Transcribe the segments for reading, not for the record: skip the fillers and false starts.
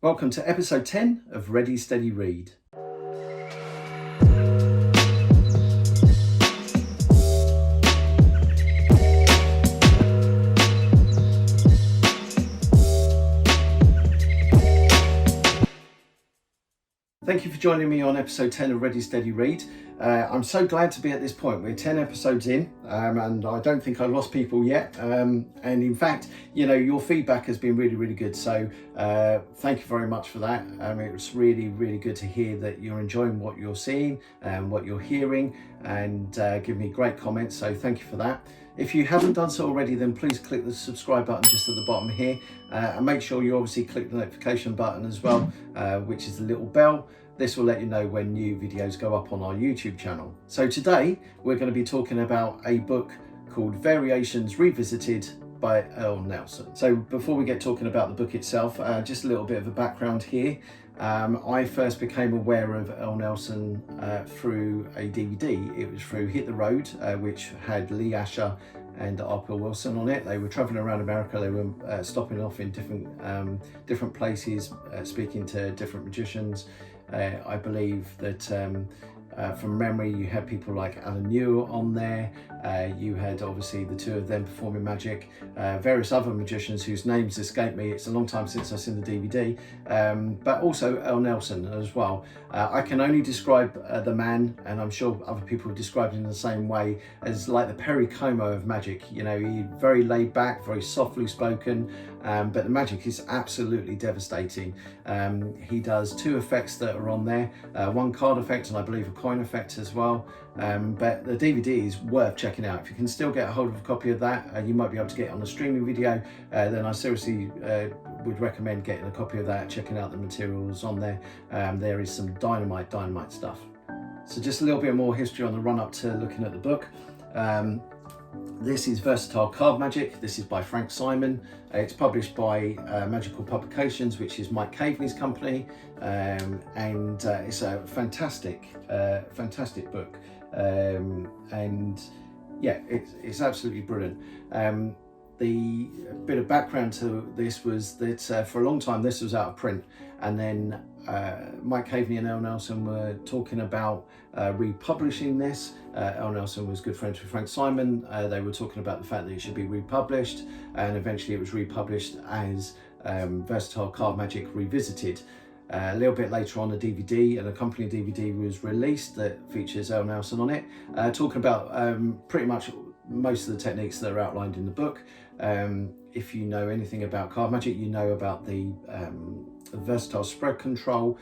Welcome to episode 10 of Ready, Steady, Read. Thank you for joining me on episode 10 of Ready, Steady, Read. I'm so glad to be at this point. We're 10 episodes in, and I don't think I've lost people yet. And in fact, your feedback has been really, really good. So thank you very much for that. It was really, really good to hear that you're enjoying what you're seeing and what you're hearing, and give me great comments. So thank you for that. If you haven't done so already, then please click the subscribe button just at the bottom here, and make sure you obviously click the notification button as well, which is the little bell. This will let you know when new videos go up on our YouTube channel. So today we're going to be talking about a book called Variations Revisited by Earl Nelson. So before we get talking about the book itself, just a little bit of a background here. I first became aware of Earl Nelson through a DVD. It was through Hit the Road, which had Lee Asher and Arthur Wilson on it. They were traveling around America. They were stopping off in different places, speaking to different magicians. I believe that from memory you had people like Alan Muir on there. You had obviously the two of them performing magic, various other magicians whose names escape me. It's a long time since I've seen the DVD, but also Earl Nelson as well. I can only describe the man, and I'm sure other people have described him in the same way, as like the Perry Como of magic. He's very laid back, very softly spoken, but the magic is absolutely devastating. He does two effects that are on there, one card effect and I believe a coin effect as well. But the DVD is worth checking out. If you can still get a hold of a copy of that, you might be able to get it on a streaming video, then I seriously would recommend getting a copy of that, checking out the materials on there. There is some dynamite stuff. So just a little bit more history on the run up to looking at the book. This is Versatile Card Magic. This is by Frank Simon. It's published by Magical Publications, which is Mike Caveney's company, and it's a fantastic book. And yeah, it's absolutely brilliant. The bit of background to this was that for a long time this was out of print, and then Mike Caveney and Earl Nelson were talking about republishing this. Earl Nelson was good friends with Frank Simon. They were talking about the fact that it should be republished, and eventually it was republished as Versatile Card Magic Revisited. A little bit later on, a DVD, an accompanying DVD was released that features Earl Nelson on it, talking about pretty much most of the techniques that are outlined in the book. If you know anything about card magic, you know about the versatile spread control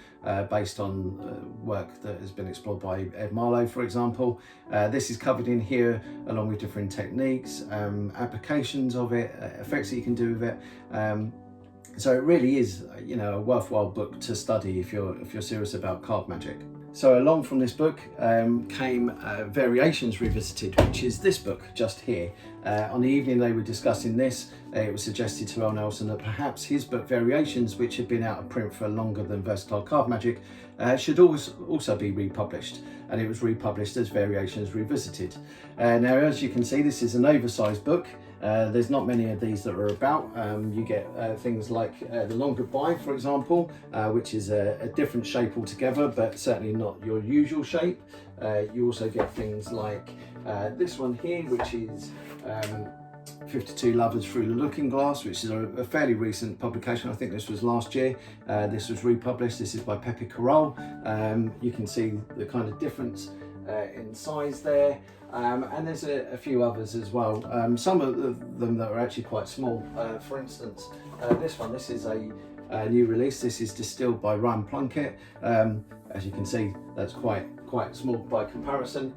based on work that has been explored by Ed Marlowe, for example. This is covered in here along with different techniques, applications of it, effects that you can do with it. So it really is, a worthwhile book to study if you're serious about card magic. So along from this book came Variations Revisited, which is this book just here. On the evening they were discussing this, it was suggested to Earl Nelson that perhaps his book Variations, which had been out of print for longer than Versatile Card Magic, should also be republished, and it was republished as Variations Revisited. Now, as you can see, this is an oversized book. There's not many of these that are about. You get things like The Long Goodbye, for example, which is a different shape altogether, but certainly not your usual shape. You also get things like this one here, which is 52 Lovers Through the Looking Glass, which is a fairly recent publication. I think this was last year. This was republished. This is by Pepe Carroll. You can see the kind of difference in size there. And there's a few others as well. Some of them that are actually quite small. For instance, this is a new release. This is distilled by Ryan Plunkett. As you can see, that's quite small by comparison.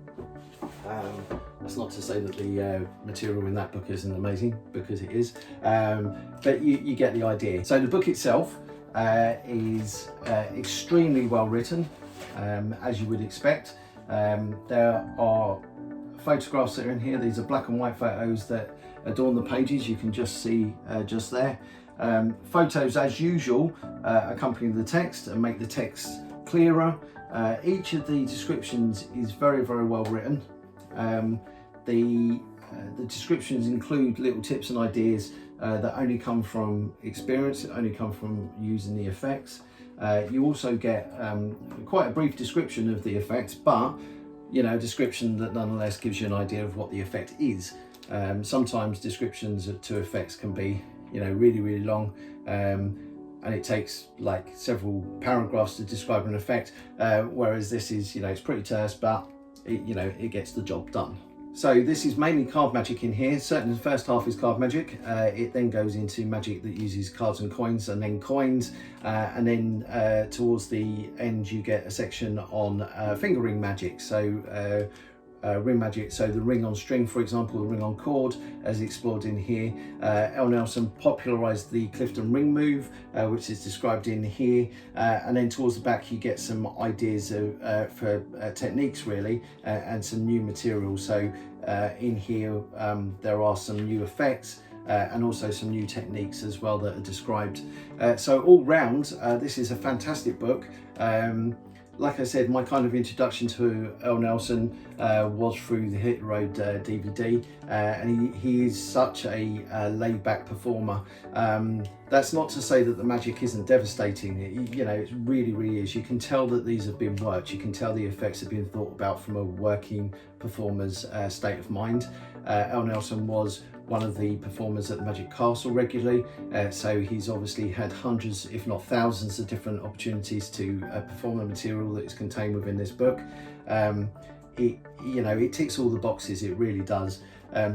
That's not to say that the material in that book isn't amazing, because it is, but you get the idea. So the book itself is extremely well written, as you would expect. There are photographs that are in here. These are black and white photos that adorn the pages. You can just see just there. Photos, as usual, accompany the text and make the text clearer. Each of the descriptions is very, very well written. The descriptions include little tips and ideas that only come from experience, that only come from using the effects. You also get quite a brief description of the effects, but a description that nonetheless gives you an idea of what the effect is. Sometimes descriptions to effects can be really long, and it takes like several paragraphs to describe an effect, whereas this is it's pretty terse, but it gets the job done. So this is mainly card magic in here. Certainly the first half is card magic. It then goes into magic that uses cards and coins, and then coins, and then towards the end you get a section on finger ring magic. So ring magic, so the ring on string, for example, the ring on cord, as explored in here. Earl Nelson popularised the Clifton ring move, which is described in here, and then towards the back you get some ideas for techniques really, and some new materials. So in here there are some new effects, and also some new techniques as well that are described. So all round, this is a fantastic book. Like I said, my kind of introduction to Earl Nelson was through the Hit the Road DVD, and he is such a laid-back performer. That's not to say that the magic isn't devastating. It really is. You can tell that these have been worked. You can tell the effects have been thought about from a working performer's state of mind. Earl Nelson was one of the performers at the Magic Castle regularly, so he's obviously had hundreds, if not thousands, of different opportunities to perform the material that is contained within this book. It ticks all the boxes, it really does.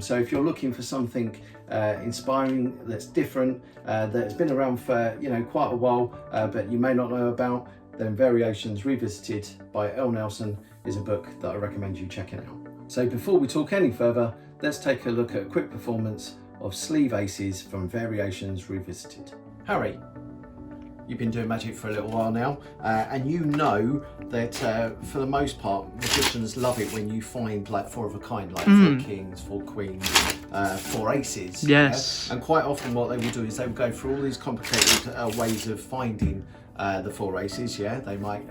So if you're looking for something inspiring, that's different, that's been around for quite a while, but you may not know about, then Variations Revisited by Earl Nelson is a book that I recommend you checking out. So before we talk any further, let's take a look at a quick performance of Sleeve Aces from Variations Revisited. Harry, you've been doing magic for a little while now, and you know that for the most part magicians love it when you find like four of a kind, like 4 kings, 4 queens, 4 aces. Yes. And quite often what they will do is they will go through all these complicated ways of finding the 4 aces. They might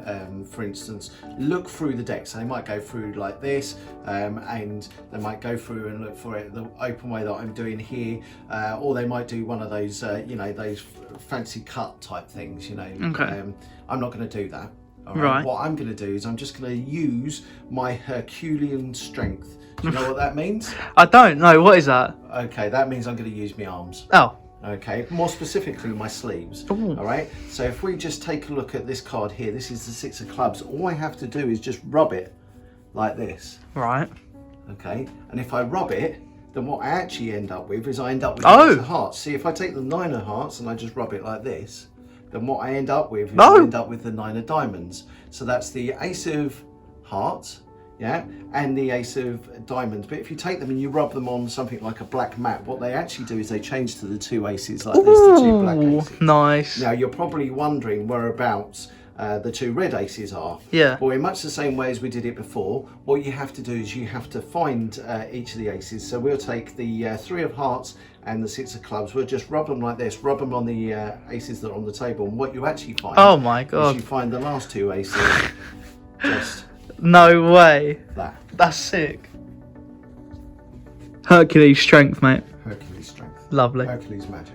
for instance look through the decks. They might go through like this, and they might go through and look for it the open way that I'm doing here, or they might do one of those those fancy cut type things. Okay. I'm not going to do that. All Right. What I'm going to do is I'm just going to use my Herculean strength. Do you know what that means? I don't know. What is that? Okay, that means I'm going to use my arms. Oh. Okay, more specifically my sleeves. Ooh. All right, so if we just take a look at this card here, this is the 6 of clubs. All I have to do is just rub it like this. Right. Okay, and if I rub it, then what I actually end up with is I end up with Oh. the 6 of hearts. See, if I take the 9 of hearts and I just rub it like this, then what I end up with is I end up with the 9 of diamonds. So that's the Ace of hearts, and the Ace of diamonds. But if you take them and you rub them on something like a black mat, what they actually do is they change to the 2 aces like this, the 2 black aces. Nice. Now you're probably wondering whereabouts the 2 red aces are. Yeah. Well, in much the same way as we did it before, what you have to do is you have to find each of the aces. So we'll take the 3 of hearts and the 6 of clubs. We'll just rub them like this, rub them on the aces that are on the table. And what you actually find Oh my is god. you find the last 2 aces just No way. that. That's sick. Hercules strength, mate. Hercules strength. Lovely. Hercules magic.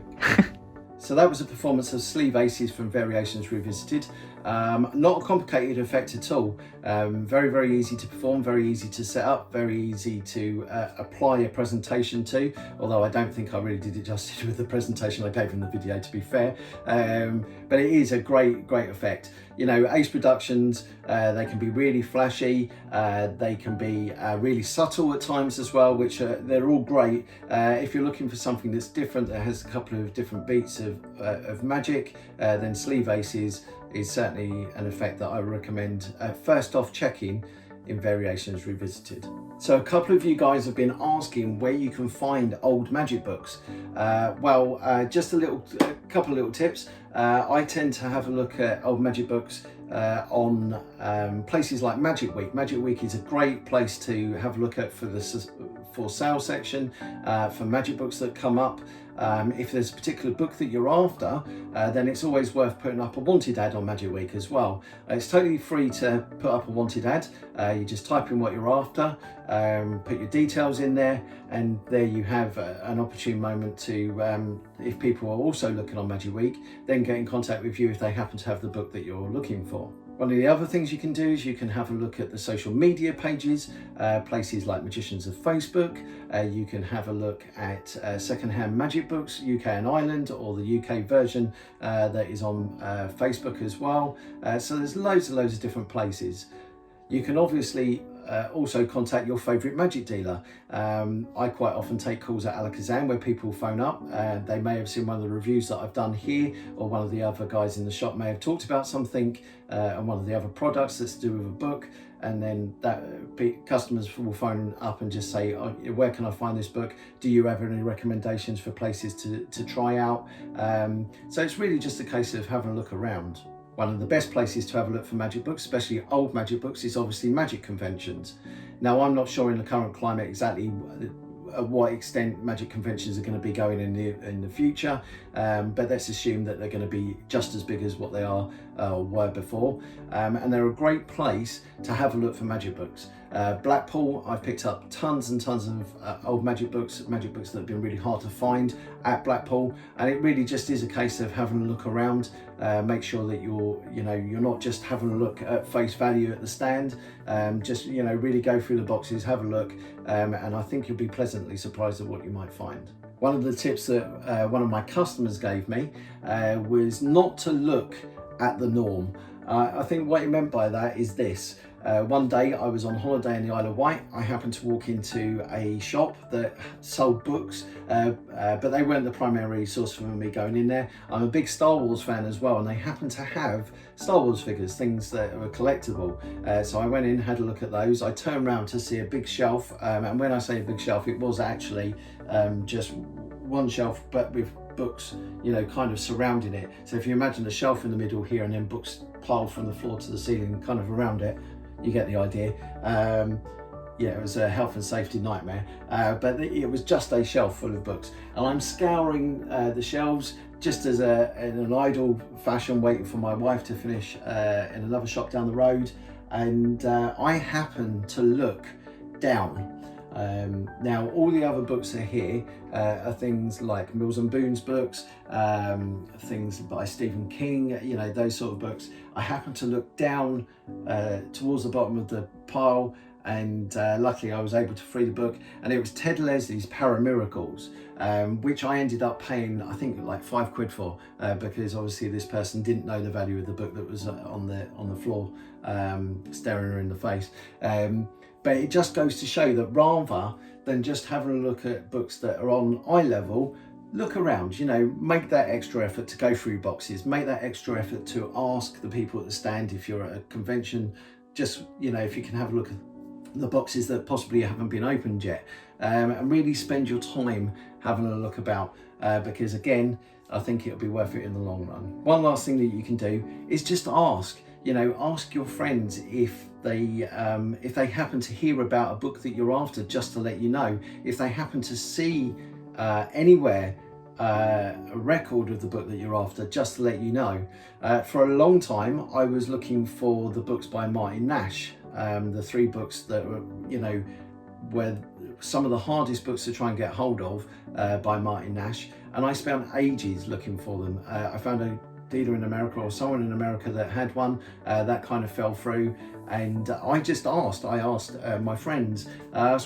So that was a performance of Sleeve Aces from Variations Revisited. Not a complicated effect at all. Very easy to perform, very easy to set up, very easy to apply a presentation to, although I don't think I really did it justice with the presentation I gave in the video, to be fair. But it is a great effect. Ace Productions, they can be really flashy, they can be really subtle at times as well, which they're all great. If you're looking for something that's different, that has a couple of different beats of magic, then Sleeve Aces is certainly an effect that I recommend first off checking in Variations Revisited. So a couple of you guys have been asking where you can find old magic books. Just a couple of little tips. I tend to have a look at old magic books on places like Magic Week. Magic Week is a great place to have a look at for for sale section for magic books that come up. If there's a particular book that you're after, then it's always worth putting up a wanted ad on Magic Week as well. It's totally free to put up a wanted ad. You just type in what you're after, put your details in there, and there you have an opportune moment to, if people are also looking on Magic Week, then get in contact with you if they happen to have the book that you're looking for. One of the other things you can do is you can have a look at the social media pages, places like Magicians of Facebook. You can have a look at Secondhand Magic Books, UK and Ireland, or the UK version that is on Facebook as well. So there's loads of different places. You can obviously also contact your favourite magic dealer. I quite often take calls at Alakazam where people phone up. They may have seen one of the reviews that I've done here, or one of the other guys in the shop may have talked about something and one of the other products that's to do with a book, and then customers will phone up and just say, oh, where can I find this book? Do you have any recommendations for places to try out? So it's really just a case of having a look around. One of the best places to have a look for magic books, especially old magic books, is obviously magic conventions. Now, I'm not sure in the current climate exactly at what extent magic conventions are going to be going in the future, but let's assume that they're going to be just as big as what they were before, and they're a great place to have a look for magic books. Blackpool, I've picked up tons and tons of old magic books that have been really hard to find at Blackpool, and it really just is a case of having a look around. Make sure that you're not just having a look at face value at the stand. Just really go through the boxes, have a look, and I think you'll be pleasantly surprised at what you might find. One of the tips that one of my customers gave me was not to look at the norm. I think what he meant by that is this. One day I was on holiday in the Isle of Wight. I happened to walk into a shop that sold books, but they weren't the primary source for me going in there. I'm a big Star Wars fan as well, and they happened to have Star Wars figures, things that were collectible. So I went in, had a look at those. I turned around to see a big shelf, and when I say a big shelf, it was actually just one shelf, but with books, kind of surrounding it. So if you imagine a shelf in the middle here and then books piled from the floor to the ceiling kind of around it, you get the idea. It was a health and safety nightmare, but it was just a shelf full of books, and I'm scouring the shelves just as in an idle fashion, waiting for my wife to finish in another shop down the road, and I happened to look down. Now all the other books are here are things like Mills and Boon's books, things by Stephen King, those sort of books. I happened to look down towards the bottom of the pile, and luckily I was able to free the book, and it was Ted Leslie's Paramiracles, which I ended up paying, I think, like £5 for, because obviously this person didn't know the value of the book that was on the floor, staring her in the face. But it just goes to show that rather than just having a look at books that are on eye level, look around, make that extra effort to go through boxes, make that extra effort to ask the people at the stand if you're at a convention, just, if you can have a look at the boxes that possibly haven't been opened yet, and really spend your time having a look about, because again, I think it'll be worth it in the long run. One last thing that you can do is just ask. Ask your friends if they happen to hear about a book that you're after, just to let you know. If they happen to see anywhere a record of the book that you're after, just to let you know. For a long time, I was looking for the books by Martin Nash, the 3 books that were, were some of the hardest books to try and get hold of by Martin Nash, and I spent ages looking for them. I found a dealer in America, or someone in America, that had one that kind of fell through, and I asked my friends.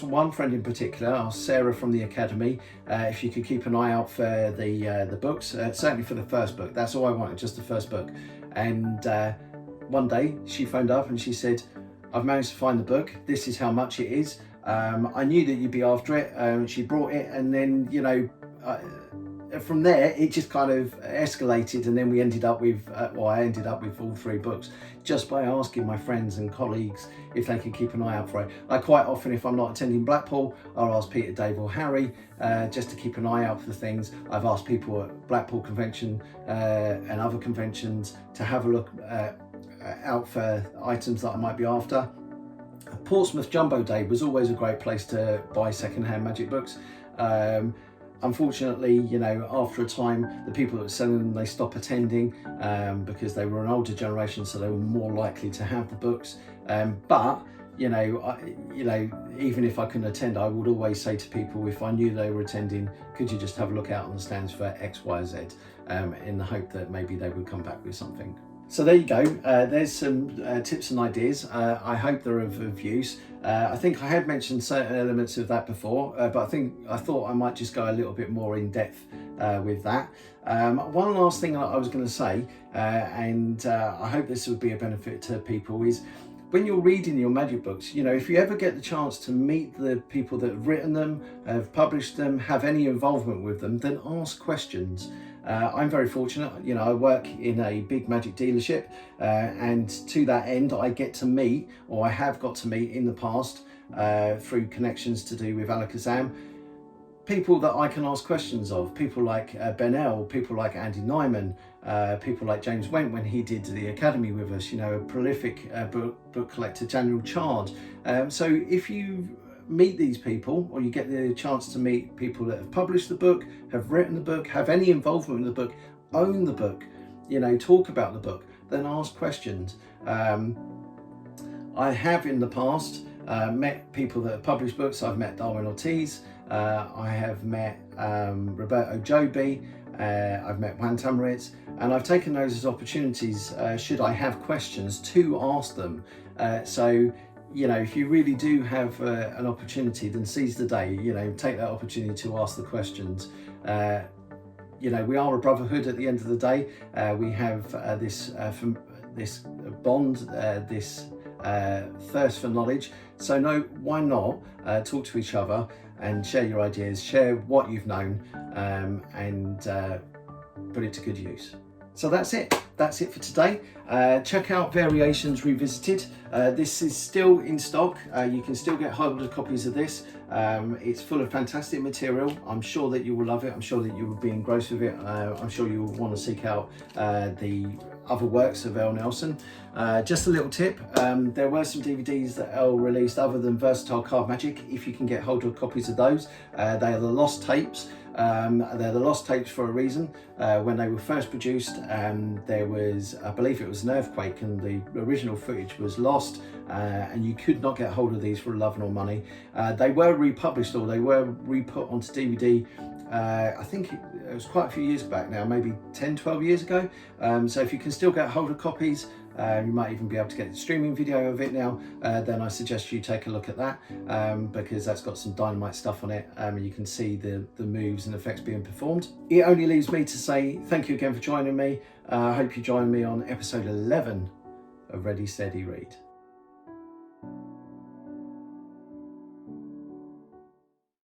One friend in particular, asked Sarah from the Academy, if she could keep an eye out for the books, certainly for the first book. That's all I wanted, just the first book. And one day she phoned up and she said, I've managed to find the book, this is how much it is. I knew that you'd be after it. She brought it, and then from there it just kind of escalated, and then we ended up with I ended up with all 3 books just by asking my friends and colleagues if they could keep an eye out for it. Like, quite often, if I'm not attending Blackpool, I'll ask Peter, Dave or Harry just to keep an eye out for things. I've asked people at Blackpool convention and other conventions to have a look out for items that I might be after. Portsmouth Jumbo Day was always a great place to buy second-hand magic books. Unfortunately, you know, after a time, the people that were selling them, they stopped attending because they were an older generation, so they were more likely to have the books. But you know, even if I couldn't attend, I would always say to people, if I knew they were attending, could you just have a look out on the stands for X, Y, Z, in the hope that maybe they would come back with something. So there you go, there's some tips and ideas. I hope they're of use. I think I had mentioned certain elements of that before, but I thought I might just go a little bit more in depth with that. One last thing I was going to say, and I hope this would be a benefit to people, is when you're reading your magic books, you know, if you ever get the chance to meet the people that have written them, have published them, have any involvement with them, then ask questions. I'm very fortunate, you know, I work in a big magic dealership, and to that end I get to meet, or I have got to meet in the past, through connections to do with Alakazam, people that I can ask questions of, people like Ben Earl, people like Andy Nyman, people like James Went when he did the Academy with us, you know, a prolific book collector, Daniel Chard. So if you meet these people, or you get the chance to meet people that have published the book, have written the book, have any involvement in the book, own the book, you know, talk about the book, then ask questions. I have in the past met people that have published books. I've met Darwin Ortiz, I have met Roberto Joby, I've met Juan Tamaritz, and I've taken those as opportunities, should I have questions, to ask them. So you know, if you really do have an opportunity, then seize the day, you know, take that opportunity to ask the questions. You know, we are a brotherhood at the end of the day. We have this bond, this thirst for knowledge. So no, why not talk to each other and share your ideas, share what you've known, and put it to good use. So that's it for today. Check out Variations Revisited. This is still in stock. You can still get hold of copies of this. It's full of fantastic material. I'm sure that you will love it. I'm sure that you will be engrossed with it. I'm sure you will want to seek out the other works of Earl Nelson. Just a little tip, there were some DVDs that Earl released other than Versatile Card Magic. If you can get hold of copies of those, they are the lost tapes. They're the lost tapes for a reason. When they were first produced, there was, I believe it was an earthquake, and the original footage was lost, and you could not get hold of these for love nor money. They were republished, or they were re-put onto DVD. I think it was quite a few years back now, maybe 10-12 years ago. So if you can still get hold of copies, you might even be able to get the streaming video of it now, then I suggest you take a look at that, because that's got some dynamite stuff on it. You can see the moves and effects being performed. It only leaves me to say thank you again for joining me. I hope you join me on episode 11 of Ready Steady Read.